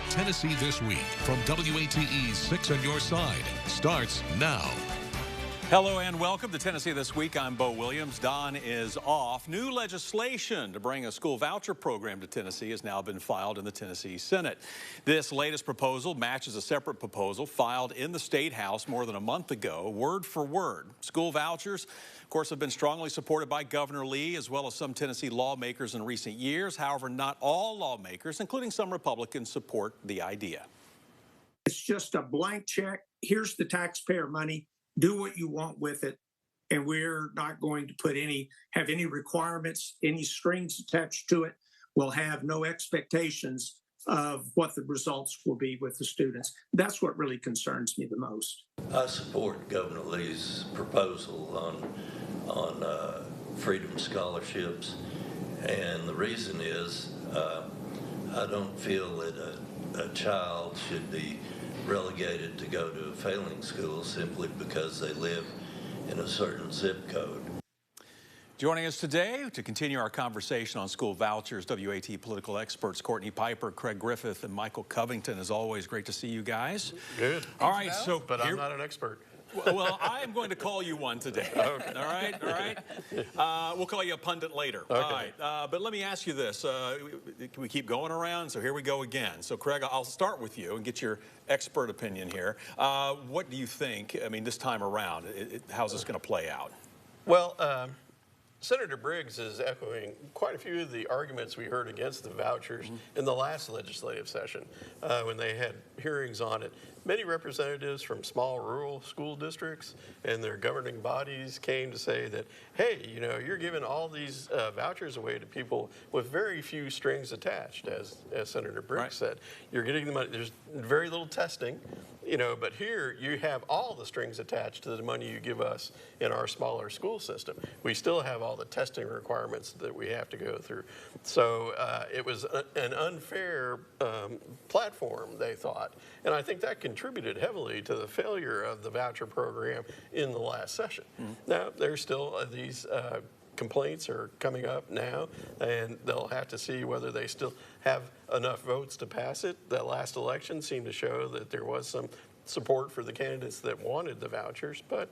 Tennessee This Week from WATE's 6 on Your Side starts now. Hello and welcome to Tennessee This Week. I'm Bo Williams. Don is off. New legislation to bring a school voucher program to Tennessee has now been filed in the Tennessee Senate. This latest proposal matches a separate proposal filed in the State House more than a month ago, word for word. School vouchers, of course, have been strongly supported by Governor Lee as well as some Tennessee lawmakers in recent years. However, not all lawmakers, including some Republicans, support the idea. It's just a blank check. Here's the taxpayer money. Do what you want with it, and we're not going to have any requirements, any strings attached to it. We'll have no expectations of what the results will be with the students. That's what really concerns me the most. I support Governor Lee's proposal on freedom scholarships, and the reason is I don't feel that a child should be relegated to go to a failing school simply because they live in a certain zip code. Joining us today to continue our conversation on school vouchers, WAT political experts Courtney Piper, Craig Griffith, and Michael Covington. As always, great to see you guys. Good. All right, so but I'm not an expert. Well, I am going to call you one today. Okay. All right. We'll call you a pundit later. Okay. All right. But let me ask you this: can we keep going around? So here we go again. So Craig, I'll start with you and get your expert opinion here. What do you think? I mean, this time around, how's this going to play out? Well, Senator Briggs is echoing quite a few of the arguments we heard against the vouchers in the last legislative session when they had hearings on it. Many representatives from small rural school districts and their governing bodies came to say that, hey, you know, you're giving all these vouchers away to people with very few strings attached, as Senator Briggs said. You're getting the money. There's very little testing, you know, but here you have all the strings attached to the money you give us in our smaller school system. We still have all the testing requirements that we have to go through. So it was an unfair platform, they thought. And I think that contributed heavily to the failure of the voucher program in the last session. Now, there's still these complaints are coming up now, and they'll have to see whether they still have enough votes to pass it. The last election seemed to show that there was some support for the candidates that wanted the vouchers, but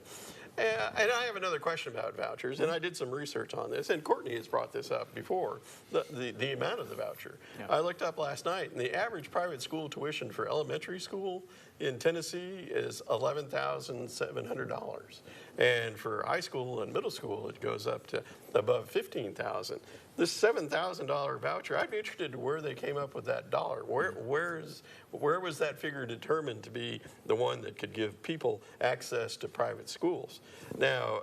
and I have another question about vouchers, and I did some research on this, and Courtney has brought this up before, the amount of the voucher. Yeah. I looked up last night, and the average private school tuition for elementary school in Tennessee is $11,700. And for high school and middle school, it goes up to above $15,000. This $7,000 voucher, I'd be interested in where they came up with that dollar. Where was that figure determined to be the one that could give people access to private schools? Now,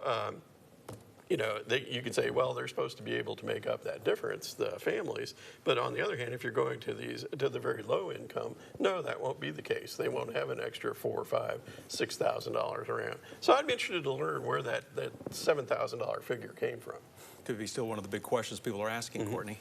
you know, you could say, well, they're supposed to be able to make up that difference, the families. But on the other hand, if you're going to the very low income, no, that won't be the case. They won't have an extra $4,000, $5,000, $6,000 around. So I'd be interested to learn where that $7,000 figure came from. Could be still one of the big questions people are asking, Courtney.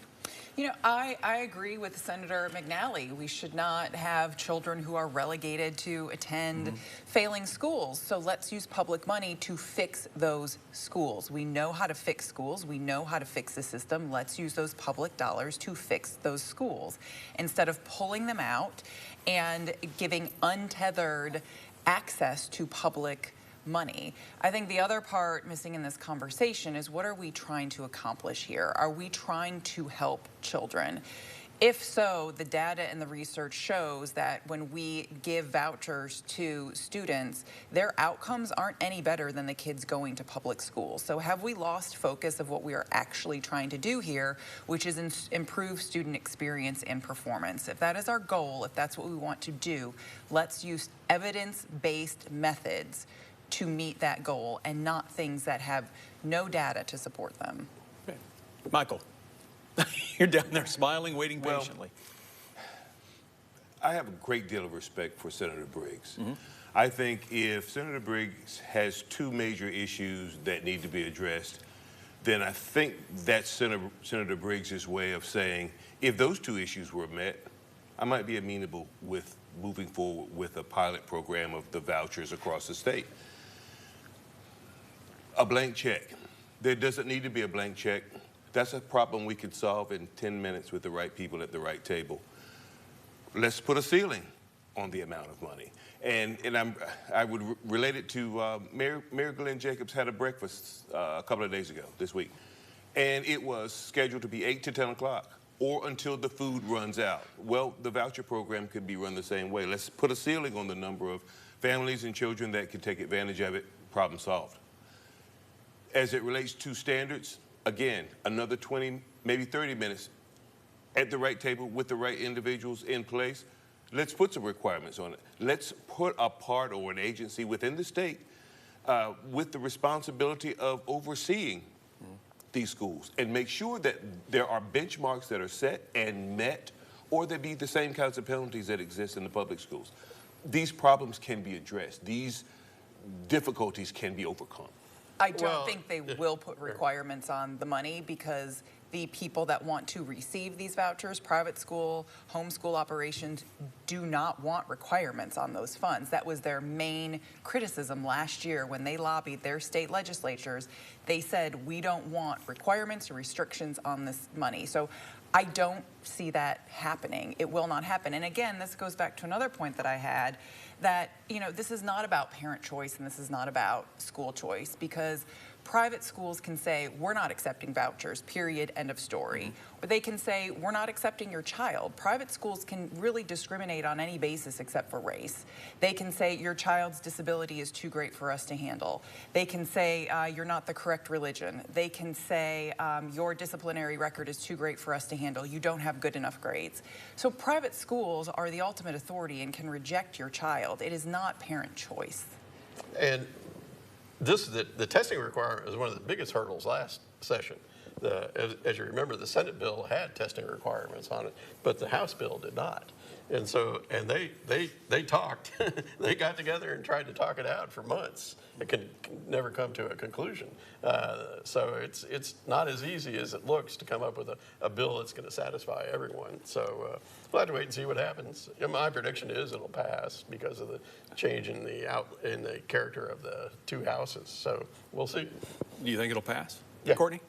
You know, I agree with Senator McNally. We should not have children who are relegated to attend failing schools. So let's use public money to fix those schools. We know how to fix schools. We know how to fix the system. Let's use those public dollars to fix those schools instead of pulling them out and giving untethered access to public money. I think the other part missing in this conversation is, what are we trying to accomplish here? Are we trying to help children? If so, the data and the research shows that when we give vouchers to students, their outcomes aren't any better than the kids going to public schools. So have we lost focus of what we are actually trying to do here, which is improve student experience and performance? If that is our goal, if that's what we want to do, let's use evidence-based methods to meet that goal and not things that have no data to support them. Okay. Michael, you're down there smiling, waiting patiently. I have a great deal of respect for Senator Briggs. I think if Senator Briggs has two major issues that need to be addressed, then I think that's Senator Briggs' way of saying, if those two issues were met, I might be amenable with moving forward with a pilot program of the vouchers across the state. A blank check. There doesn't need to be a blank check. That's a problem we could solve in 10 minutes with the right people at the right table. let's put a ceiling on the amount of money. And I would relate it to Mayor Glenn Jacobs had a breakfast a couple of days ago this week, and it was scheduled to be 8 to 10 o'clock or until the food runs out. Well, the voucher program could be run the same way. Let's put a ceiling on the number of families and children that can take advantage of it. Problem solved. As it relates to standards, again, another 20, maybe 30 minutes at the right table with the right individuals in place. Let's put some requirements on it. Let's put a part or an agency within the state with the responsibility of overseeing these schools and make sure that there are benchmarks that are set and met, or there be the same kinds of penalties that exist in the public schools. These problems can be addressed. These difficulties can be overcome. I don't think they will put requirements on the money, because the people that want to receive these vouchers, private school, homeschool operations, do not want requirements on those funds. That was their main criticism last year when they lobbied their state legislatures. They said, we don't want requirements or restrictions on this money. So I don't see that happening. It will not happen. And again, this goes back to another point that I had, that, you know, this is not about parent choice and this is not about school choice, because private schools can say, we're not accepting vouchers, period, end of story. Or they can say, we're not accepting your child. Private schools can really discriminate on any basis except for race. They can say, your child's disability is too great for us to handle. They can say, you're not the correct religion. They can say, your disciplinary record is too great for us to handle. You don't have good enough grades. So private schools are the ultimate authority and can reject your child. It is not parent choice. And the testing requirement was one of the biggest hurdles last session. As you remember, the Senate bill had testing requirements on it, but the House bill did not. And so, and they talked, they got together and tried to talk it out for months. It can never come to a conclusion. So it's not as easy as it looks to come up with a bill that's going to satisfy everyone. So we'll have to wait and see what happens. My prediction is it'll pass because of the change in the character of the two houses. So we'll see. Do you think it'll pass? Yeah. Courtney?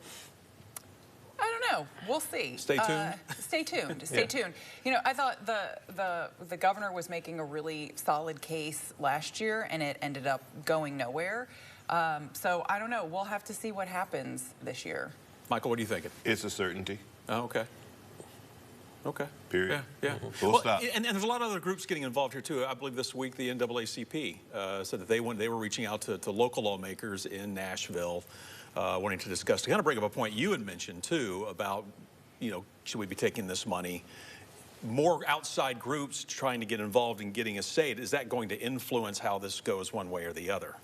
I don't know. We'll see. Stay tuned. Stay tuned. Stay tuned. You know, I thought the governor was making a really solid case last year, and it ended up going nowhere. So I don't know. We'll have to see what happens this year. Michael, what are you thinking? It's a certainty. Oh, okay. Okay. Period. Yeah. Full stop. And there's a lot of other groups getting involved here too. I believe this week the NAACP said that they were reaching out to local lawmakers in Nashville, wanting to discuss, to kind of bring up a point you had mentioned too about, you know, should we be taking this money? More outside groups trying to get involved in getting a say. Is that going to influence how this goes one way or the other?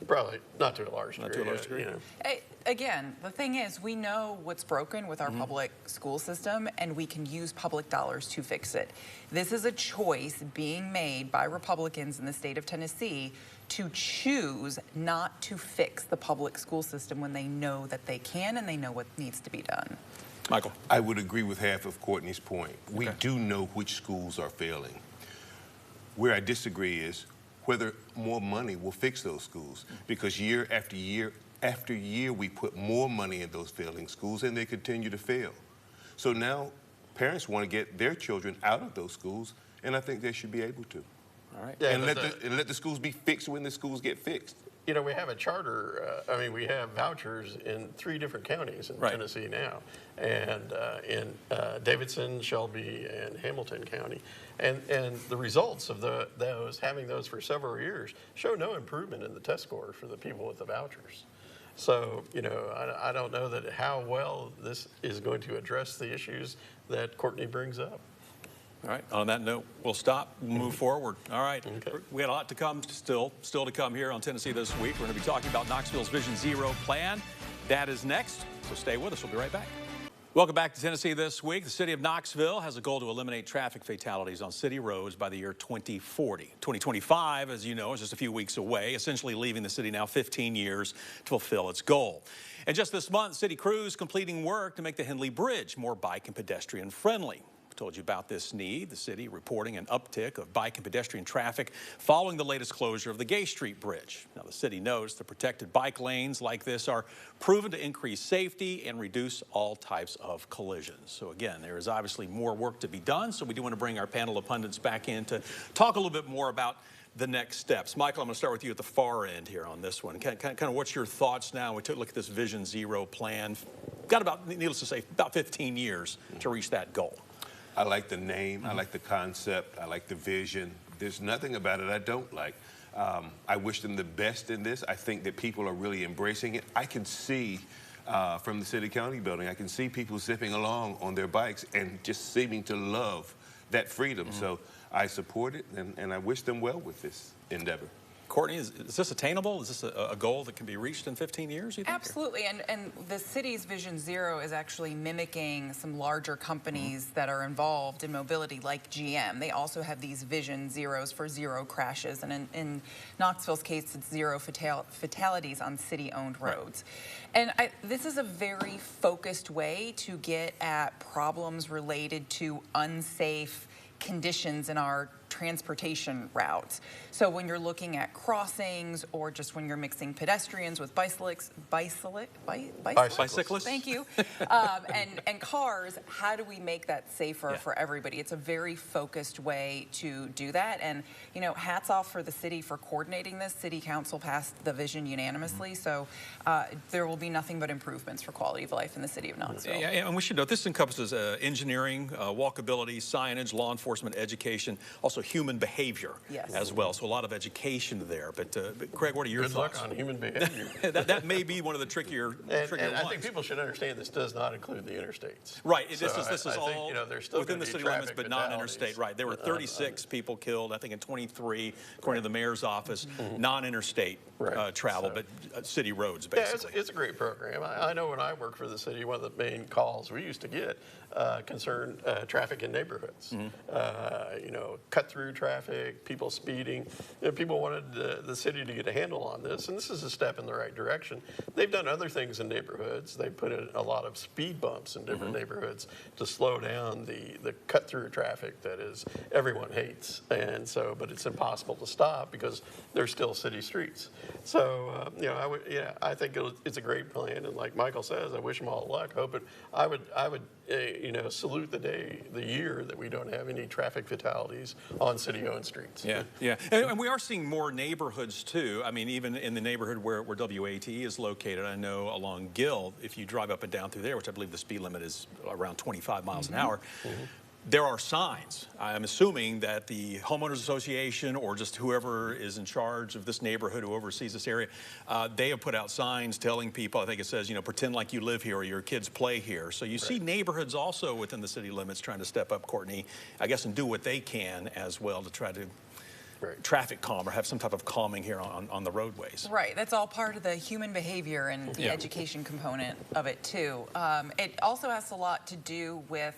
Probably not to a large degree. Not to a large degree. You know. Again, the thing is, we know what's broken with our public school system, and we can use public dollars to fix it. This is a choice being made by Republicans in the state of Tennessee to choose not to fix the public school system when they know that they can and they know what needs to be done. Michael? I would agree with half of Courtney's point. We do know which schools are failing. Where I disagree is whether more money will fix those schools, because year after year after year we put more money in those failing schools and they continue to fail. So now parents want to get their children out of those schools, and I think they should be able to. All right. Yeah, and let the schools be fixed when the schools get fixed. You know, we have a charter, we have vouchers in 3 different counties in Tennessee now, and in Davidson, Shelby, and Hamilton County. And the results of having those for several years show no improvement in the test scores for the people with the vouchers. So, you know, I don't know that how well this is going to address the issues that Courtney brings up. All right. On that note, we'll stop, move forward. All right. Okay. We got a lot to come still to come here on Tennessee This Week. We're going to be talking about Knoxville's Vision Zero plan. That is next, so stay with us. We'll be right back. Welcome back to Tennessee This Week. The city of Knoxville has a goal to eliminate traffic fatalities on city roads by the year 2040. 2025, as you know, is just a few weeks away, essentially leaving the city now 15 years to fulfill its goal. And just this month, city crews completing work to make the Henley Bridge more bike and pedestrian friendly. told you about this need. The city reporting an uptick of bike and pedestrian traffic following the latest closure of the Gay Street Bridge. Now, the city knows the protected bike lanes like this are proven to increase safety and reduce all types of collisions. So again, there is obviously more work to be done. So we do want to bring our panel of pundits back in to talk a little bit more about the next steps. Michael, I'm going to start with you at the far end here on this one. Kind of what's your thoughts now? We took a look at this Vision Zero plan. Got about, needless to say, about 15 years to reach that goal. I like the name. I like the concept. I like the vision. There's nothing about it I don't like. I wish them the best in this. I think that people are really embracing it. I can see from the city-county building, I can see people zipping along on their bikes and just seeming to love that freedom. So I support it, and I wish them well with this endeavor. Courtney, is this attainable? Is this a goal that can be reached in 15 years, you think? Absolutely, and the city's Vision Zero is actually mimicking some larger companies that are involved in mobility, like GM. They also have these Vision Zeros for zero crashes, and in Knoxville's case, it's zero fatalities on city-owned roads. And this is a very focused way to get at problems related to unsafe conditions in our transportation routes. So when you're looking at crossings or just when you're mixing pedestrians with bicyclists, thank you, and cars, how do we make that safer for everybody? It's a very focused way to do that. And, you know, hats off for the city for coordinating this. City Council passed the vision unanimously. So there will be nothing but improvements for quality of life in the city of Knoxville. Yeah, and we should note this encompasses engineering, walkability, signage, law enforcement, education, also human behavior as well. So a lot of education there. But Craig, what are your thoughts? Good luck on human behavior. that may be one of the trickier ones. I think people should understand this does not include the interstates. Right. So this is all within the city limits, but non-interstate. Right. There were 36 people killed, I think, in 23, according to the mayor's office, non-interstate travel, but city roads, basically. Yeah, it's a great program. I know when I worked for the city, one of the main calls we used to get concerned traffic in neighborhoods. You know, cut-through traffic, people speeding. You know, people wanted the city to get a handle on this, and this is a step in the right direction. They've done other things in neighborhoods. They put in a lot of speed bumps in different neighborhoods to slow down the cut-through traffic that is everyone hates. And so, but it's impossible to stop because they're still city streets. So, you know, I think it's a great plan. And like Michael says, I wish them all luck. I would you know, salute the year that we don't have any traffic fatalities on city-owned streets. Yeah, yeah. And we are seeing more neighborhoods, too. I mean, even in the neighborhood where WATE is located, I know along Gill, if you drive up and down through there, which I believe the speed limit is around 25 miles an hour, there are signs. I'm assuming that the homeowners association or just whoever is in charge of this neighborhood, who oversees this area, they have put out signs telling people, I think it says, you know, pretend like you live here or your kids play here. So you see neighborhoods also within the city limits trying to step up, Courtney, I guess, and do what they can as well to try to traffic calm or have some type of calming here on the roadways. Right. That's all part of the human behavior and the education component of it, too. It also has a lot to do with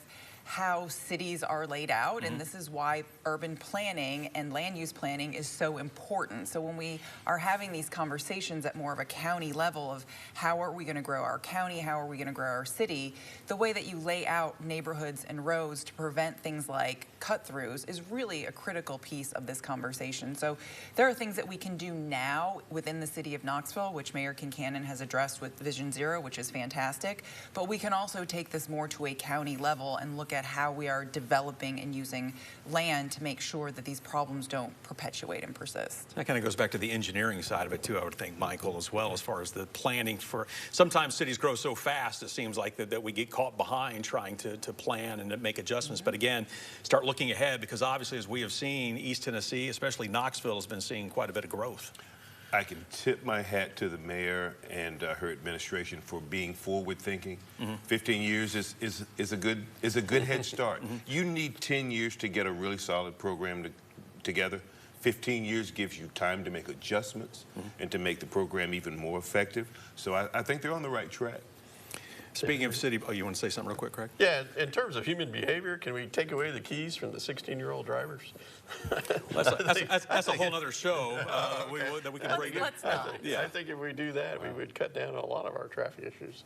how cities are laid out, and this is why urban planning and land use planning is so important. So when we are having these conversations at more of a county level of how are we going to grow our county, how are we going to grow our city, the way that you lay out neighborhoods and roads to prevent things like cut-throughs is really a critical piece of this conversation. So there are things that we can do now within the city of Knoxville, which Mayor Kincannon has addressed with Vision Zero, which is fantastic, but we can also take this more to a county level and look at how we are developing and using land to make sure that these problems don't perpetuate and persist. That kind of goes back to the engineering side of it too, I would think, Michael, as well, as far as the planning for, sometimes cities grow so fast, it seems like that we get caught behind trying to plan and to make adjustments. But again, start looking ahead, because obviously, as we have seen, East Tennessee, especially Knoxville, has been seeing quite a bit of growth. I can tip my hat to the mayor and her administration for being forward-thinking. 15 years is a good head start. You need 10 years to get a really solid program together. 15 years gives you time to make adjustments and to make the program even more effective. So I think they're on the right track. Speaking of city, you want to say something real quick, Craig? Yeah, in terms of human behavior, can we take away the keys from the 16-year-old drivers? That's a whole other show that we can bring in. Let's not. I think if we do that, we would cut down on a lot of our traffic issues.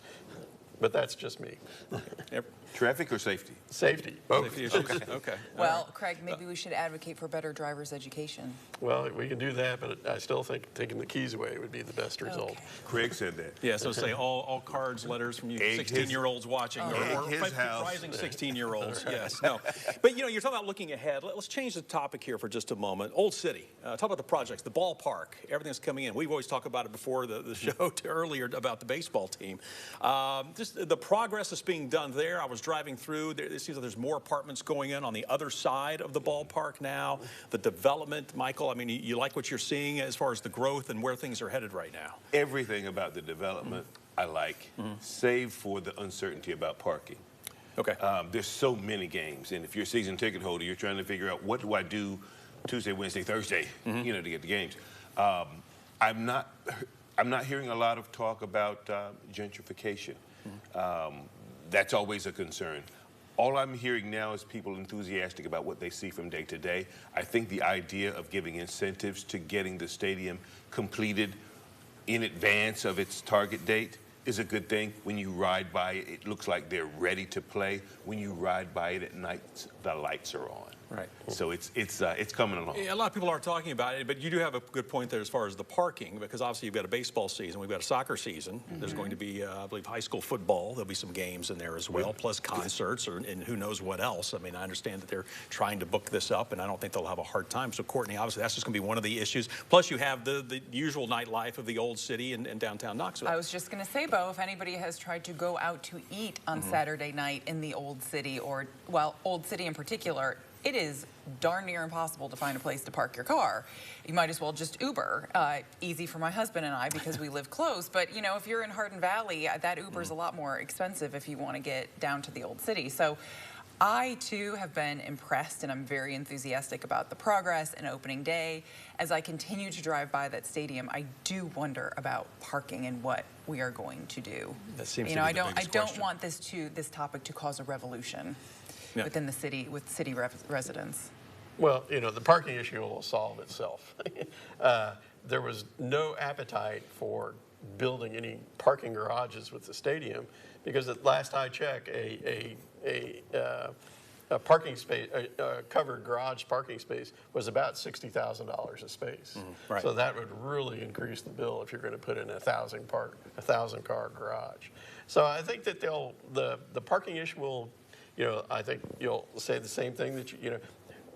But that's just me. Traffic or safety? Safety, both. Safety issues? Okay. Well, Craig, maybe we should advocate for better driver's education. Well, we can do that, but I still think taking the keys away would be the best result. Okay. Craig said that. Yeah, so say all cards, letters from you Egg 16-year-olds watching, or his house. rising 16-year-olds. Yes, no. But, you know, you're talking about looking ahead. Let's change the topic here for just a moment. Old City, talk about the projects, the ballpark, everything's coming in. We've always talked about it before the show earlier about the baseball team. Just the progress that's being done there. I was driving through. It seems like there's more apartments going in on the other side of the ballpark now. The development, Michael, I mean, you like what you're seeing as far as the growth and where things are headed right now? Everything about the development I like, save for the uncertainty about parking. Okay. There's so many games, and if you're a season ticket holder, you're trying to figure out what do I do Tuesday, Wednesday, Thursday, you know, to get the games. I'm not hearing a lot of talk about gentrification. That's always a concern. All I'm hearing now is people enthusiastic about what they see from day to day. I think the idea of giving incentives to getting the stadium completed in advance of its target date is a good thing. When you ride by it, it looks like they're ready to play. When you ride by it at night, the lights are on. Right. So it's coming along. Yeah, a lot of people are talking about it, but you do have a good point there as far as the parking, because obviously you've got a baseball season, we've got a soccer season. There's going to be, I believe, high school football. There'll be some games in there as well, plus concerts and who knows what else. I mean, I understand that they're trying to book this up, and I don't think they'll have a hard time. So, Courtney, obviously that's just going to be one of the issues. Plus, you have the usual nightlife of the Old City and downtown Knoxville. I was just going to say, Bo, if anybody has tried to go out to eat on Saturday night in the Old City, or, well, Old City in particular, it is darn near impossible to find a place to park your car. You might as well just Uber. Easy for my husband and I because we live close. But, you know, if you're in Hardin Valley, that Uber is a lot more expensive if you want to get down to the Old City. So I, too, have been impressed, and I'm very enthusiastic about the progress and opening day. As I continue to drive by that stadium, I do wonder about parking and what we are going to do. That seems you to know, be the I biggest don't question. want this topic to cause a revolution within the city, with city residents. Well, you know, the parking issue will solve itself. There was no appetite for building any parking garages with the stadium because at last I checked, a parking space, a covered garage parking space was about $60,000 a space. Right. So that would really increase the bill if you're going to put in a 1,000-car garage. So I think that the parking issue will, you know, I think you'll say the same thing that you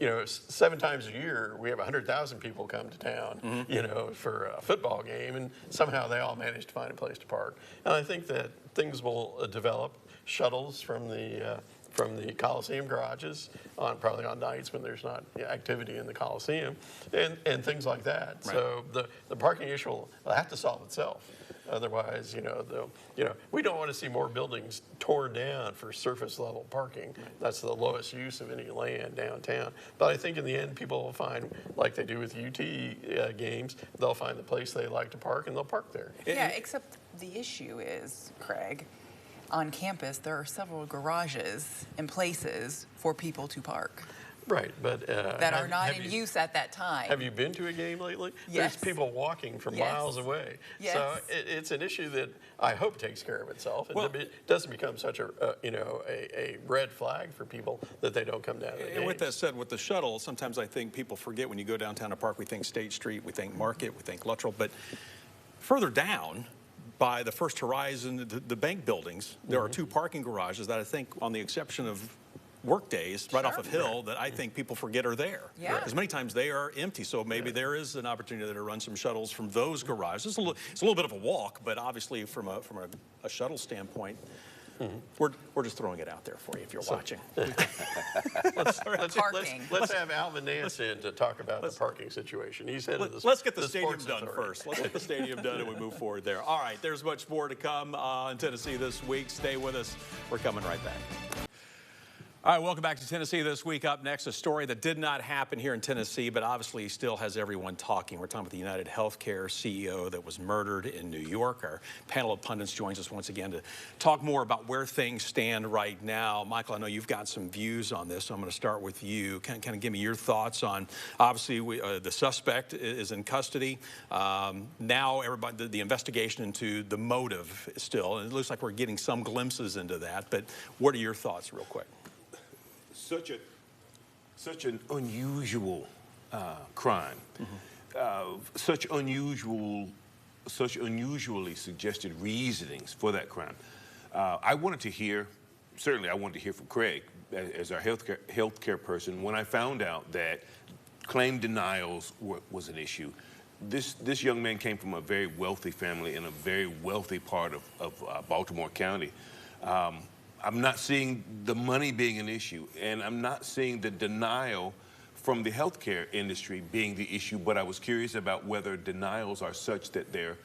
know, 7 times a year we have 100,000 people come to town, you know, for a football game, and somehow they all manage to find a place to park. And I think that things will develop. Shuttles from the Coliseum garages, probably on nights when there's not activity in the Coliseum, and things like that. Right. So the parking issue will have to solve itself. Otherwise, you know, we don't want to see more buildings torn down for surface level parking. That's the lowest use of any land downtown. But I think in the end, people will find, like they do with UT games, they'll find the place they like to park and they'll park there. Yeah, except the issue is, Craig, on campus there are several garages and places for people to park. Right, but that are not in use at that time. Have you been to a game lately? Yes. There's people walking from miles away. Yes. So it's an issue that I hope takes care of itself. Well, it doesn't become such a red flag for people that they don't come down to the And games. with that said, with the shuttle, sometimes I think people forget when you go downtown to park, we think State Street, we think Market, we think Luttrell, but further down, by the First Horizon, the bank buildings, there are 2 parking garages that I think, on the exception of work days right off of Hill, that I think people forget are there. Yeah. Because many times they are empty, so maybe there is an opportunity to run some shuttles from those garages. It's a little bit of a walk, but obviously from a shuttle standpoint, we're just throwing it out there for you if you're watching. Let's have Alvin Nance in to talk about the parking situation. He's head of the Let's get the stadium sports done authority. first. Let's get the stadium done and we move forward there. All right, there's much more to come in Tennessee this week. Stay with us. We're coming right back. All right, welcome back to Tennessee This Week. Up next, a story that did not happen here in Tennessee, but obviously still has everyone talking. We're talking about the UnitedHealthcare CEO that was murdered in New York. Our panel of pundits joins us once again to talk more about where things stand right now. Michael, I know you've got some views on this, so I'm going to start with you. Kind of give me your thoughts on, obviously, the suspect is in custody. Now, everybody, the investigation into the motive still, and it looks like we're getting some glimpses into that, but what are your thoughts real quick? Such an unusual crime, such unusually suggested reasonings for that crime. I wanted to hear from Craig as our healthcare person when I found out that claim denials was an issue. This young man came from a very wealthy family in a very wealthy part of Baltimore County. I'm not seeing the money being an issue, and I'm not seeing the denial from the healthcare industry being the issue, but I was curious about whether denials are such that they're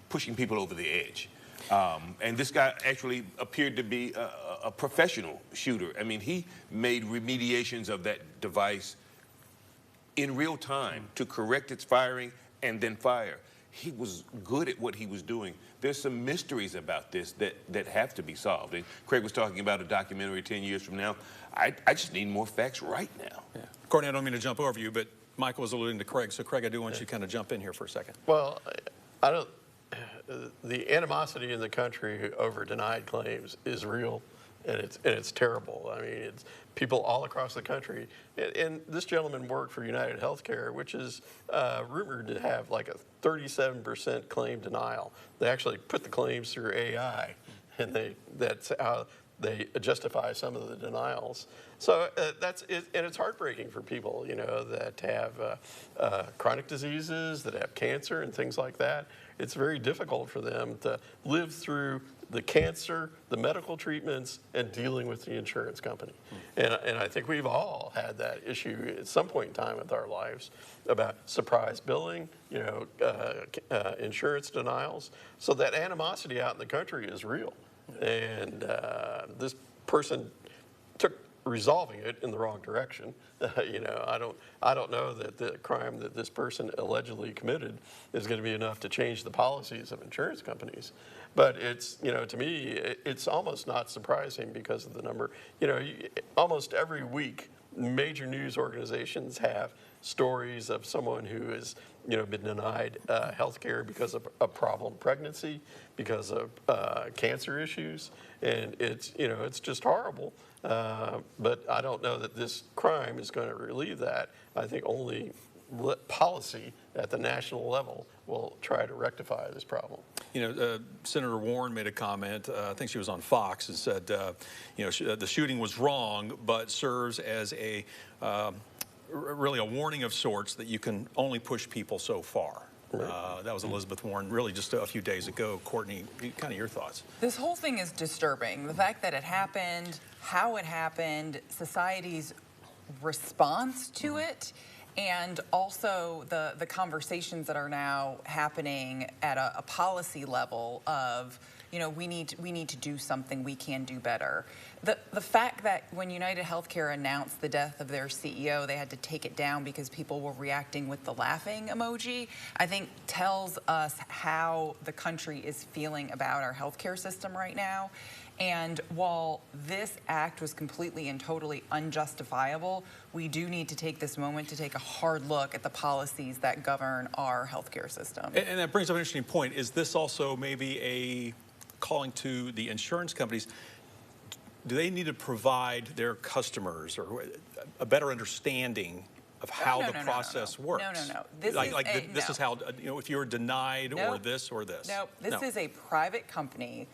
pushing people over the edge. And this guy actually appeared to be a professional shooter. I mean, he made remediations of that device in real time to correct its firing and then fire. He was good at what he was doing. There's some mysteries about this that have to be solved. And Craig was talking about a documentary 10 years from now. I just need more facts right now. Yeah. Courtney, I don't mean to jump over you, but Michael was alluding to Craig. So, Craig, I do want you to kind of jump in here for a second. Well, the animosity in the country over denied claims is real, and it's terrible. I mean, it's people all across the country. And this gentleman worked for UnitedHealthcare, which is rumored to have like a 37% claim denial. They actually put the claims through AI, and that's how they justify some of the denials. So that's it, and it's heartbreaking for people, you know, that have chronic diseases, that have cancer and things like that. It's very difficult for them to live through the cancer, the medical treatments, and dealing with the insurance company. And I think we've all had that issue at some point in time with our lives about surprise billing, you know, insurance denials. So that animosity out in the country is real. And this person took resolving it in the wrong direction. You know, I don't know that the crime that this person allegedly committed is going to be enough to change the policies of insurance companies. But it's, you know, to me, it's almost not surprising because of the number. You know, almost every week, major news organizations have stories of someone who has, you know, been denied health care because of a problem pregnancy, because of cancer issues, and it's, you know, it's just horrible. But I don't know that this crime is going to relieve that. I think only policy at the national level will try to rectify this problem. You know, Senator Warren made a comment, I think she was on Fox, and said, you know, the shooting was wrong, but serves as a really a warning of sorts that you can only push people so far. Right. That was Elizabeth Warren really just a few days ago. Courtney, kind of your thoughts? This whole thing is disturbing. The fact that it happened, how it happened, society's response to it, and also the conversations that are now happening at a policy level of, you know, we need to do something, we can do better. The fact that when UnitedHealthcare announced the death of their CEO, they had to take it down because people were reacting with the laughing emoji, I think tells us how the country is feeling about our healthcare system right now. And while this act was completely and totally unjustifiable, we do need to take this moment to take a hard look at the policies that govern our healthcare system. And that brings up an interesting point. Is this also maybe a calling to the insurance companies? Do they need to provide their customers or a better understanding of how the process works? No. This is how, you know, if you're denied or this or this. No, this is a private company.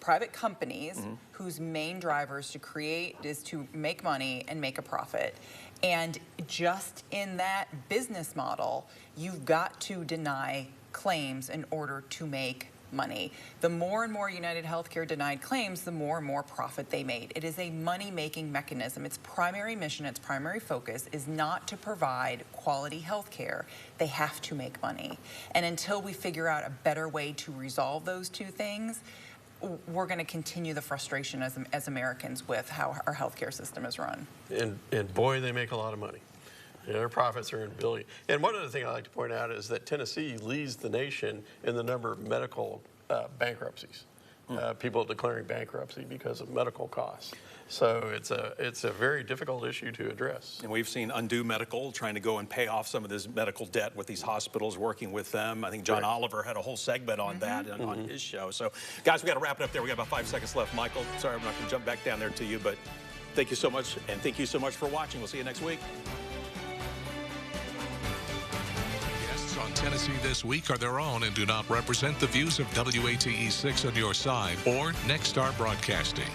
Private companies whose main drivers to create is to make money and make a profit. And just in that business model, you've got to deny claims in order to make money. The more and more UnitedHealthcare denied claims, the more and more profit they made. It is a money-making mechanism. Its primary mission, its primary focus is not to provide quality health care. They have to make money. And until we figure out a better way to resolve those two things, we're going to continue the frustration as Americans with how our healthcare system is run. And boy, they make a lot of money. You know, their profits are in billions. And one other thing I like to point out is that Tennessee leads the nation in the number of medical bankruptcies. People declaring bankruptcy because of medical costs. So it's a very difficult issue to address. And we've seen Undue Medical trying to go and pay off some of this medical debt with these hospitals, working with them. I think John Oliver had a whole segment on that on his show. So, guys, we got to wrap it up there. We got about 5 seconds left. Michael, sorry, I'm not going to jump back down there to you, but thank you so much, and thank you so much for watching. We'll see you next week. Guests on Tennessee This Week are their own and do not represent the views of WATE 6 on your side or Nexstar Broadcasting.